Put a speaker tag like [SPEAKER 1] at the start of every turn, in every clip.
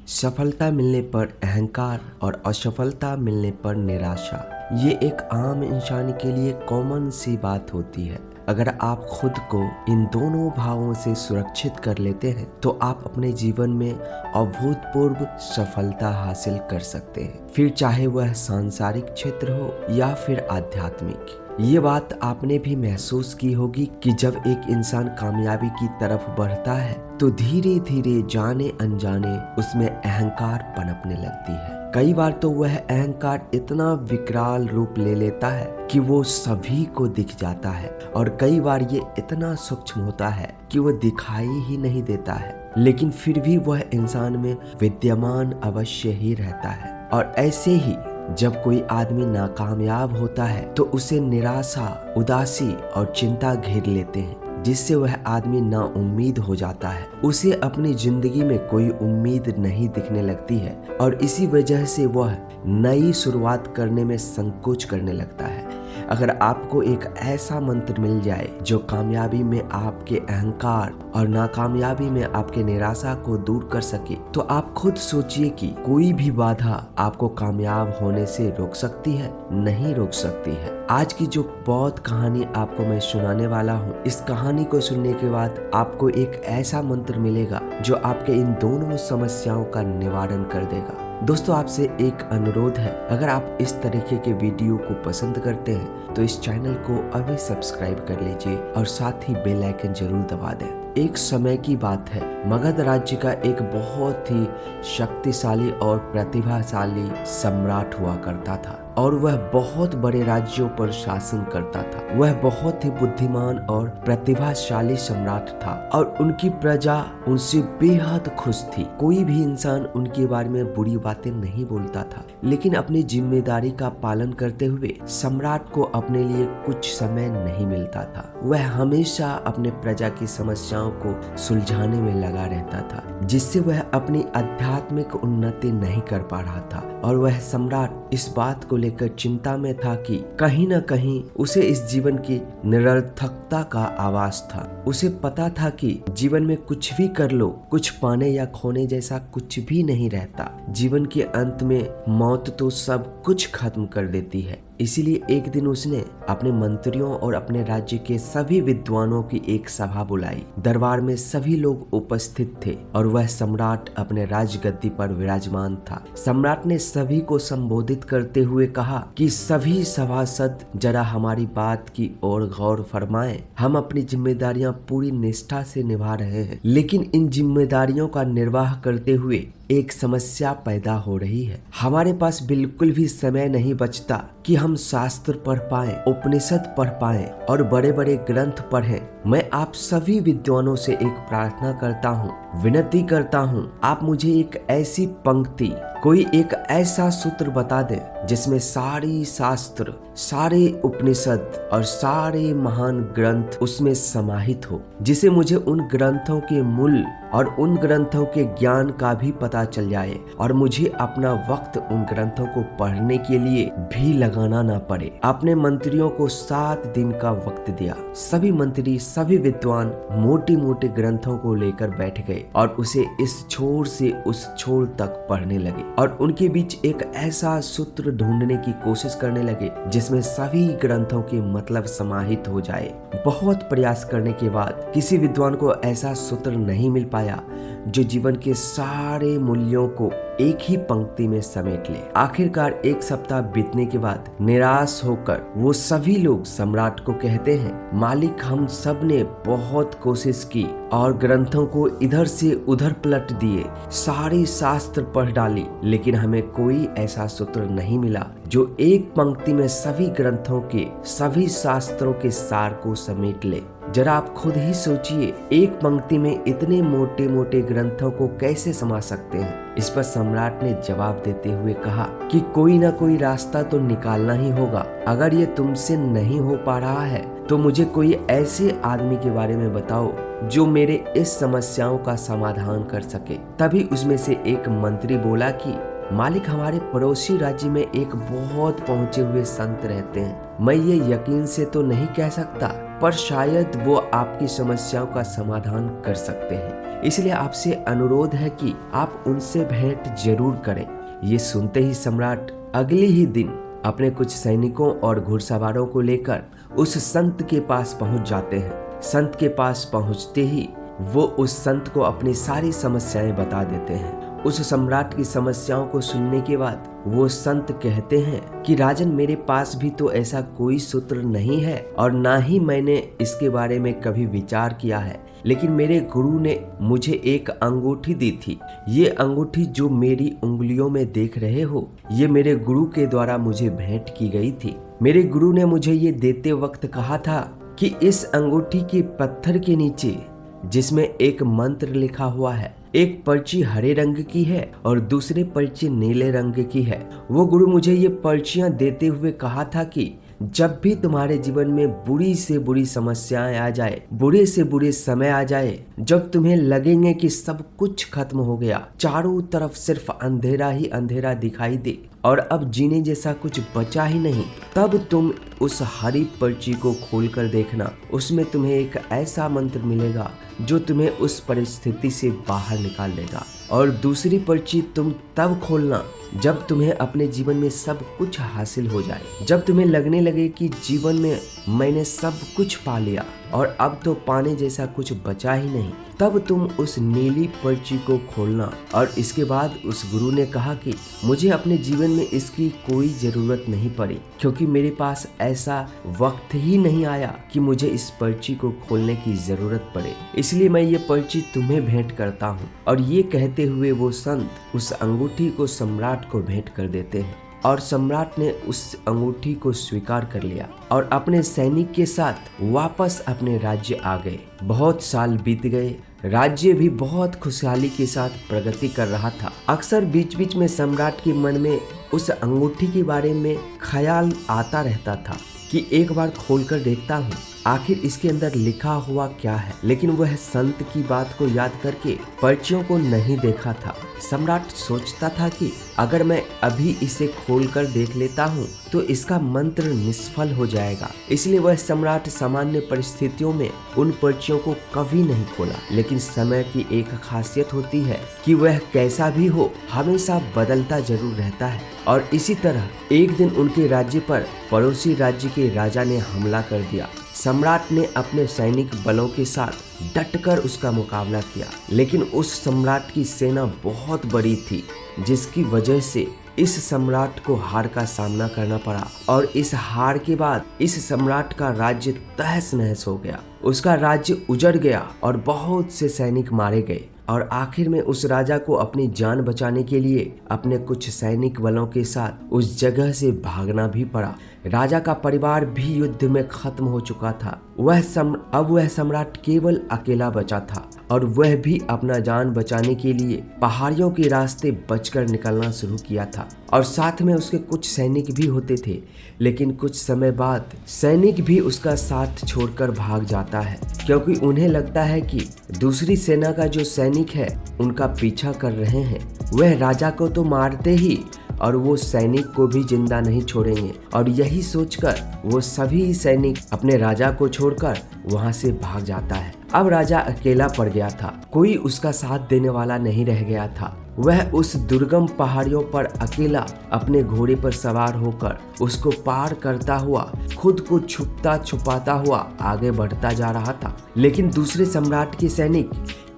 [SPEAKER 1] सफलता मिलने पर अहंकार और असफलता मिलने पर निराशा, ये एक आम इंसान के लिए कॉमन सी बात होती है। अगर आप खुद को इन दोनों भावों से सुरक्षित कर लेते हैं तो आप अपने जीवन में अभूतपूर्व सफलता हासिल कर सकते हैं, फिर चाहे वह सांसारिक क्षेत्र हो या फिर आध्यात्मिक। ये बात आपने भी महसूस की होगी कि जब एक इंसान कामयाबी की तरफ बढ़ता है तो धीरे धीरे जाने अनजाने उसमें अहंकार पनपने लगती है। कई बार तो वह अहंकार इतना विकराल रूप ले लेता है कि वो सभी को दिख जाता है, और कई बार ये इतना सूक्ष्म होता है कि वह दिखाई ही नहीं देता है, लेकिन फिर भी वह इंसान में विद्यमान अवश्य ही रहता है। और ऐसे ही जब कोई आदमी नाकामयाब होता है तो उसे निराशा, उदासी और चिंता घेर लेते हैं, जिससे वह आदमी नाउम्मीद हो जाता है। उसे अपनी जिंदगी में कोई उम्मीद नहीं दिखने लगती है और इसी वजह से वह नई शुरुआत करने में संकोच करने लगता है। अगर आपको एक ऐसा मंत्र मिल जाए जो कामयाबी में आपके अहंकार और नाकामयाबी में आपके निराशा को दूर कर सके, तो आप खुद सोचिए कि कोई भी बाधा आपको कामयाब होने से रोक सकती है? नहीं रोक सकती है। आज की जो बहुत कहानी आपको मैं सुनाने वाला हूँ, इस कहानी को सुनने के बाद आपको एक ऐसा मंत्र मिलेगा जो आपके इन दोनों समस्याओं का निवारण कर देगा। दोस्तों, आपसे एक अनुरोध है, अगर आप इस तरीके के वीडियो को पसंद करते हैं तो इस चैनल को अभी सब्सक्राइब कर लीजिए और साथ ही बेल आइकन जरूर दबा दें। एक समय की बात है, मगध राज्य का एक बहुत ही शक्तिशाली और प्रतिभाशाली सम्राट हुआ करता था और वह बहुत बड़े राज्यों पर शासन करता था। वह बहुत ही बुद्धिमान और प्रतिभाशाली सम्राट था और उनकी प्रजा उनसे बेहद खुश थी। कोई भी इंसान उनके बारे में बुरी बातें नहीं बोलता था, लेकिन अपनी जिम्मेदारी का पालन करते हुए सम्राट को अपने लिए कुछ समय नहीं मिलता था। वह हमेशा अपने प्रजा की समस्याओं को सुलझाने में लगा रहता था, जिससे वह अपनी आध्यात्मिक उन्नति नहीं कर पा रहा था। और वह सम्राट इस बात को लेकर चिंता में था कि कहीं न कहीं उसे इस जीवन की निरर्थकता का आभास था। उसे पता था कि जीवन में कुछ भी कर लो, कुछ पाने या खोने जैसा कुछ भी नहीं रहता। जीवन के अंत में मौत तो सब कुछ खत्म कर देती है। इसीलिए एक दिन उसने अपने मंत्रियों और अपने राज्य के सभी विद्वानों की एक सभा बुलाई। दरबार में सभी लोग उपस्थित थे और वह सम्राट अपने राजगद्दी पर विराजमान था। सम्राट ने सभी को संबोधित करते हुए कहा कि सभी सभासद जरा हमारी बात की ओर गौर फरमाएं। हम अपनी जिम्मेदारियां पूरी निष्ठा से निभा रहे हैं, लेकिन इन जिम्मेदारियों का निर्वाह करते हुए एक समस्या पैदा हो रही है। हमारे पास बिल्कुल भी समय नहीं बचता कि हम शास्त्र पढ़ पाएं, उपनिषद पढ़ पाएं और बड़े बड़े ग्रंथ पढ़ें। मैं आप सभी विद्वानों से एक प्रार्थना करता हूँ, विनती करता हूँ, आप मुझे एक ऐसी पंक्ति, कोई एक ऐसा सूत्र बता दे जिसमें सारी शास्त्र, सारे उपनिषद और सारे महान ग्रंथ उसमें समाहित हो, जिसे मुझे उन ग्रंथों के मूल और उन ग्रंथों के ज्ञान का भी पता चल जाए और मुझे अपना वक्त उन ग्रंथों को पढ़ने के लिए भी लगाना ना पड़े। अपने मंत्रियों को 7 दिन का वक्त दिया। सभी मंत्री, सभी विद्वान मोटे मोटे ग्रंथों को लेकर बैठ गए और उसे इस छोर से उस छोर तक पढ़ने लगे और उनके बीच एक ऐसा सूत्र ढूंढने की कोशिश करने लगे जिसमें सभी ग्रंथों के मतलब समाहित हो जाए। बहुत प्रयास करने के बाद किसी विद्वान को ऐसा सूत्र नहीं मिल पाया जो जीवन के सारे मूल्यों को एक ही पंक्ति में समेट ले। आखिरकार 1 सप्ताह बीतने के बाद निराश होकर वो सभी लोग सम्राट को कहते हैं, मालिक, हम सब ने बहुत कोशिश की और ग्रंथों को इधर से उधर पलट दिए, सारी शास्त्र पढ़ डाली, लेकिन हमें कोई ऐसा सूत्र नहीं मिला जो एक पंक्ति में सभी ग्रंथों के, सभी शास्त्रों के सार को समेट ले। जरा आप खुद ही सोचिए, एक पंक्ति में इतने मोटे मोटे ग्रंथों को कैसे समा सकते हैं? इस पर सम्राट ने जवाब देते हुए कहा कि कोई ना कोई रास्ता तो निकालना ही होगा। अगर ये तुमसे नहीं हो पा रहा है तो मुझे कोई ऐसे आदमी के बारे में बताओ जो मेरे इस समस्याओं का समाधान कर सके। तभी उसमें से एक मंत्री बोला कि मालिक, हमारे पड़ोसी राज्य में एक बहुत पहुंचे हुए संत रहते हैं। मैं ये यकीन से तो नहीं कह सकता, पर शायद वो आपकी समस्याओं का समाधान कर सकते हैं। इसलिए आपसे अनुरोध है कि आप उनसे भेंट जरूर करें। ये सुनते ही सम्राट अगले ही दिन अपने कुछ सैनिकों और घुड़सवारों को लेकर उस संत के पास पहुंच जाते हैं। संत के पास पहुंचते ही वो उस संत को अपनी सारी समस्याएं बता देते हैं। उस सम्राट की समस्याओं को सुनने के बाद वो संत कहते हैं कि राजन, मेरे पास भी तो ऐसा कोई सूत्र नहीं है और ना ही मैंने इसके बारे में कभी विचार किया है, लेकिन मेरे गुरु ने मुझे एक अंगूठी दी थी। ये अंगूठी जो मेरी उंगलियों में देख रहे हो, ये मेरे गुरु के द्वारा मुझे भेंट की गई थी। मेरे गुरु ने मुझे ये देते वक्त कहा था कि इस अंगूठी के पत्थर के नीचे, जिसमें एक मंत्र लिखा हुआ है, एक पर्ची हरे रंग की है और दूसरे पर्ची नीले रंग की है। वो गुरु मुझे ये पर्चियां देते हुए कहा था कि जब भी तुम्हारे जीवन में बुरी से बुरी समस्याएं आ जाए, बुरे से बुरे समय आ जाए, जब तुम्हें लगेंगे कि सब कुछ खत्म हो गया, चारों तरफ सिर्फ अंधेरा ही अंधेरा दिखाई दे और अब जीने जैसा कुछ बचा ही नहीं, तब तुम उस हरी पर्ची को खोलकर देखना। उसमें तुम्हें एक ऐसा मंत्र मिलेगा जो तुम्हें उस परिस्थिति से बाहर निकाल देगा। और दूसरी पर्ची तुम तब खोलना जब तुम्हें अपने जीवन में सब कुछ हासिल हो जाए, जब तुम्हें लगने लगे कि जीवन में मैंने सब कुछ पा लिया और अब तो पाने जैसा कुछ बचा ही नहीं, तब तुम उस नीली पर्ची को खोलना। और इसके बाद उस गुरु ने कहा कि मुझे अपने जीवन में इसकी कोई जरूरत नहीं पड़ी, क्योंकि मेरे पास ऐसा वक्त ही नहीं आया कि मुझे इस पर्ची को खोलने की जरूरत पड़े, इसलिए मैं ये पर्ची तुम्हें भेंट करता हूँ। और ये कहते हुए वो संत उस अंगूठी को सम्राट को भेंट कर देते हैं और सम्राट ने उस अंगूठी को स्वीकार कर लिया और अपने सैनिक के साथ वापस अपने राज्य आ गए। बहुत साल बीत गए, राज्य भी बहुत खुशहाली के साथ प्रगति कर रहा था। अक्सर बीच बीच में सम्राट के मन में उस अंगूठी के बारे में ख्याल आता रहता था कि एक बार खोलकर देखता हूँ आखिर इसके अंदर लिखा हुआ क्या है, लेकिन वह संत की बात को याद करके पर्चियों को नहीं देखा था। सम्राट सोचता था कि अगर मैं अभी इसे खोलकर देख लेता हूँ तो इसका मंत्र निष्फल हो जाएगा, इसलिए वह सम्राट सामान्य परिस्थितियों में उन पर्चियों को कभी नहीं खोला। लेकिन समय की एक खासियत होती है कि वह कैसा भी हो हमेशा बदलता जरूर रहता है। और इसी तरह एक दिन उनके राज्य पर पड़ोसी राज्य के राजा ने हमला कर दिया। सम्राट ने अपने सैनिक बलों के साथ डटकर उसका मुकाबला किया, लेकिन उस सम्राट की सेना बहुत बड़ी थी, जिसकी वजह से इस सम्राट को हार का सामना करना पड़ा। और इस हार के बाद इस सम्राट का राज्य तहस नहस हो गया, उसका राज्य उजड़ गया और बहुत से सैनिक मारे गए। और आखिर में उस राजा को अपनी जान बचाने के लिए अपने कुछ सैनिक बलों के साथ उस जगह से भागना भी पड़ा। राजा का परिवार भी युद्ध में खत्म हो चुका था। अब वह सम्राट केवल अकेला बचा था और वह भी अपना जान बचाने के लिए पहाड़ियों के रास्ते बचकर निकलना शुरू किया था। और साथ में उसके कुछ सैनिक भी होते थे, लेकिन कुछ समय बाद सैनिक भी उसका साथ छोड़कर भाग जाता है, क्योंकि उन्हें लगता है कि दूसरी सेना का जो सैनिक है उनका पीछा कर रहे हैं, वह राजा को तो मारते ही और वो सैनिक को भी जिंदा नहीं छोड़ेंगे। और यही सोचकर वो सभी सैनिक अपने राजा को छोड़कर वहां से भाग जाता है। अब राजा अकेला पड़ गया था, कोई उसका साथ देने वाला नहीं रह गया था। वह उस दुर्गम पहाड़ियों पर अकेला अपने घोड़े पर सवार होकर उसको पार करता हुआ खुद को छुपता छुपाता हुआ आगे बढ़ता जा रहा था। लेकिन दूसरे सम्राट के सैनिक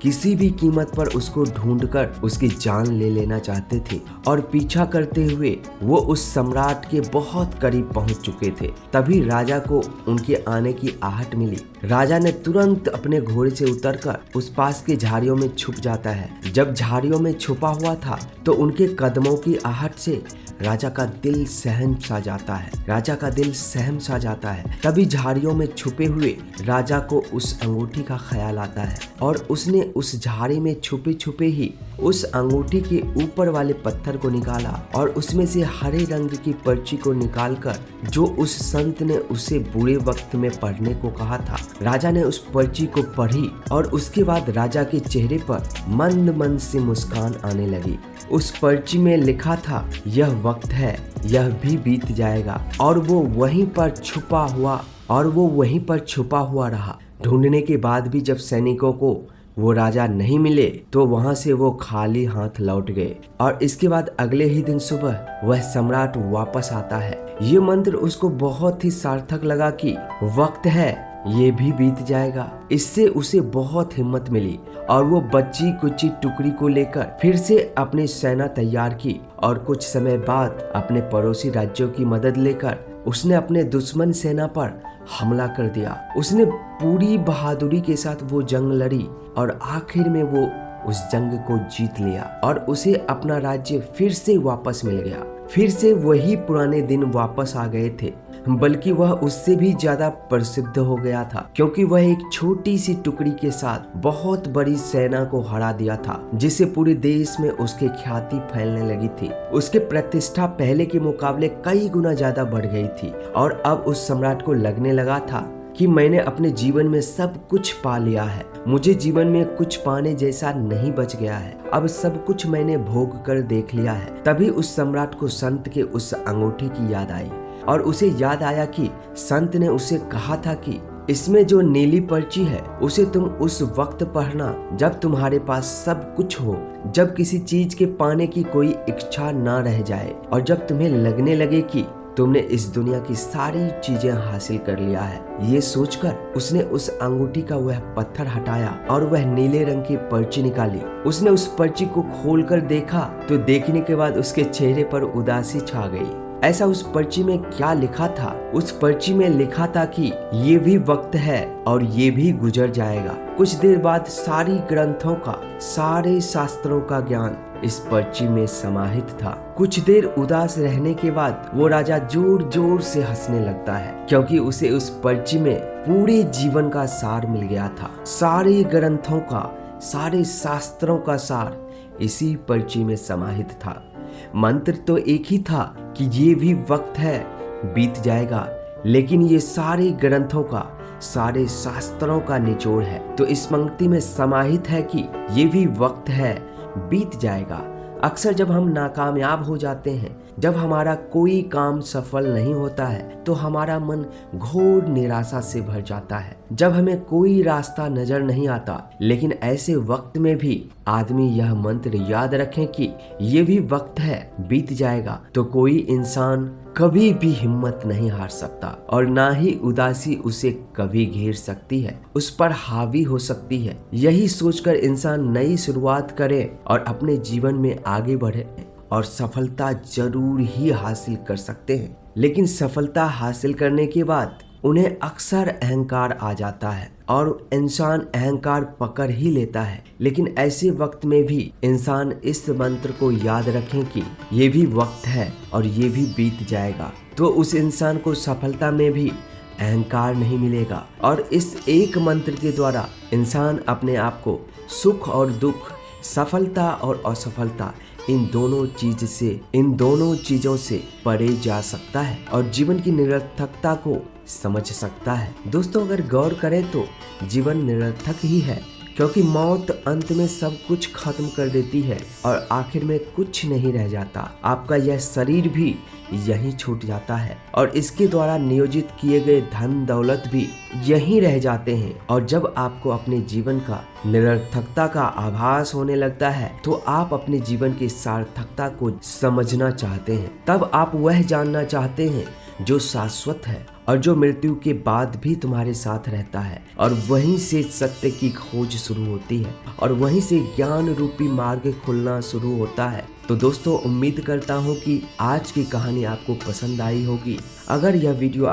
[SPEAKER 1] किसी भी कीमत पर उसको ढूंढकर उसकी जान ले लेना चाहते थे और पीछा करते हुए वो उस सम्राट के बहुत करीब पहुंच चुके थे। तभी राजा को उनके आने की आहट मिली। राजा ने तुरंत अपने घोड़े से उतरकर उस पास के झाड़ियों में छुप जाता है। जब झाड़ियों में छुपा हुआ था तो उनके कदमों की आहट से राजा का दिल सहम सा जाता है। तभी झाड़ियों में छुपे हुए राजा को उस अंगूठी का ख्याल आता है और उसने उस झाड़ी में छुपे छुपे ही उस अंगूठी के ऊपर वाले पत्थर को निकाला और उसमें से हरे रंग की पर्ची को निकालकर जो उस संत ने उसे बुरे वक्त में पढ़ने को कहा था, राजा ने उस पर्ची को पढ़ी और उसके बाद राजा के चेहरे पर मंद मंद से मुस्कान आने लगी। उस पर्ची में लिखा था, यह वक्त है, यह भी बीत जाएगा। और वो वहीं पर छुपा हुआ रहा। ढूंढने के बाद भी जब सैनिकों को वो राजा नहीं मिले तो वहाँ से वो खाली हाथ लौट गए। और इसके बाद अगले ही दिन सुबह वह सम्राट वापस आता है। ये मंत्र उसको बहुत ही सार्थक लगा कि वक्त है, ये भी बीत जाएगा। इससे उसे बहुत हिम्मत मिली और वो बच्ची कुची टुकड़ी को लेकर फिर से अपनी सेना तैयार की और कुछ समय बाद अपने पड़ोसी राज्यों की मदद लेकर उसने अपने दुश्मन सेना पर हमला कर दिया। उसने पूरी बहादुरी के साथ वो जंग लड़ी और आखिर में वो उस जंग को जीत लिया और उसे अपना राज्य फिर से वापस मिल गया। फिर से वही पुराने दिन वापस आ गए थे, बल्कि वह उससे भी ज्यादा प्रसिद्ध हो गया था, क्योंकि वह एक छोटी सी टुकड़ी के साथ बहुत बड़ी सेना को हरा दिया था, जिससे पूरे देश में उसकी ख्याति फैलने लगी थी। उसकी प्रतिष्ठा पहले के मुकाबले कई गुना ज्यादा बढ़ गई थी और अब उस सम्राट को लगने लगा था कि मैंने अपने जीवन में सब कुछ पा लिया है, मुझे जीवन में कुछ पाने जैसा नहीं बच गया है, अब सब कुछ मैंने भोग कर देख लिया है। तभी उस सम्राट को संत के उस अंगूठी की याद आई और उसे याद आया कि संत ने उसे कहा था कि इसमें जो नीली पर्ची है उसे तुम उस वक्त पढ़ना जब तुम्हारे पास सब कुछ हो, जब किसी चीज के पाने की कोई इच्छा ना रह जाए और जब तुम्हें लगने लगे कि तुमने इस दुनिया की सारी चीजें हासिल कर लिया है। ये सोचकर उसने उस अंगूठी का वह पत्थर हटाया और वह नीले रंग की पर्ची निकाली। उसने उस पर्ची को खोलकर देखा तो देखने के बाद उसके चेहरे पर उदासी छा गई। ऐसा उस पर्ची में क्या लिखा था? उस पर्ची में लिखा था कि ये भी वक्त है और ये भी गुजर जाएगा। कुछ देर बाद सारी ग्रंथों का, सारे शास्त्रों का ज्ञान इस पर्ची में समाहित था। कुछ देर उदास रहने के बाद वो राजा जोर जोर से हंसने लगता है, क्योंकि उसे उस पर्ची में पूरे जीवन का सार मिल गया था। सारे ग्रंथों का, सारे शास्त्रों का सार इसी पर्ची में समाहित था। मंत्र तो एक ही था कि ये भी वक्त है, बीत जाएगा, लेकिन ये सारे ग्रंथों का, सारे शास्त्रों का निचोड़ है। तो इस पंक्ति में समाहित है कि ये भी वक्त है, बीत जाएगा। अक्सर जब हम नाकामयाब हो जाते हैं, जब हमारा कोई काम सफल नहीं होता है, तो हमारा मन घोर निराशा से भर जाता है। जब हमें कोई रास्ता नजर नहीं आता, लेकिन ऐसे वक्त में भी आदमी यह मंत्र याद रखें कि ये भी वक्त है, बीत जाएगा, तो कोई इंसान कभी भी हिम्मत नहीं हार सकता और ना ही उदासी उसे कभी घेर सकती है, उस पर हावी हो सकती है। यही सोचकर इंसान नई शुरुआत करे और अपने जीवन में आगे बढ़े और सफलता जरूर ही हासिल कर सकते हैं। लेकिन सफलता हासिल करने के बाद उन्हें अक्सर अहंकार आ जाता है और इंसान अहंकार पकड़ ही लेता है। लेकिन ऐसे वक्त में भी इंसान इस मंत्र को याद रखें कि ये भी वक्त है और ये भी बीत जाएगा, तो उस इंसान को सफलता में भी अहंकार नहीं मिलेगा। और इस एक मंत्र के द्वारा इंसान अपने आप को सुख और दुख, सफलता और असफलता, इन दोनों चीजों से परे जा सकता है और जीवन की निरर्थकता को समझ सकता है। दोस्तों, अगर गौर करें तो जीवन निरर्थक ही है, क्योंकि मौत अंत में सब कुछ खत्म कर देती है और आखिर में कुछ नहीं रह जाता। आपका यह शरीर भी यहीं छूट जाता है और इसके द्वारा नियोजित किए गए धन दौलत भी यहीं रह जाते हैं। और जब आपको अपने जीवन का निरर्थकता का आभास होने लगता है, तो आप अपने जीवन की सार्थकता को समझना चाहते हैं। तब आप वह जानना चाहते हैं जो शाश्वत है और जो मृत्यु के बाद भी तुम्हारे साथ रहता है। और वहीं से सत्य की खोज शुरू होती है और वहीं से ज्ञान रूपी मार्ग खुलना शुरू होता है। तो दोस्तों, उम्मीद करता हूँ कि आज की कहानी आपको पसंद आई होगी। अगर यह वीडियो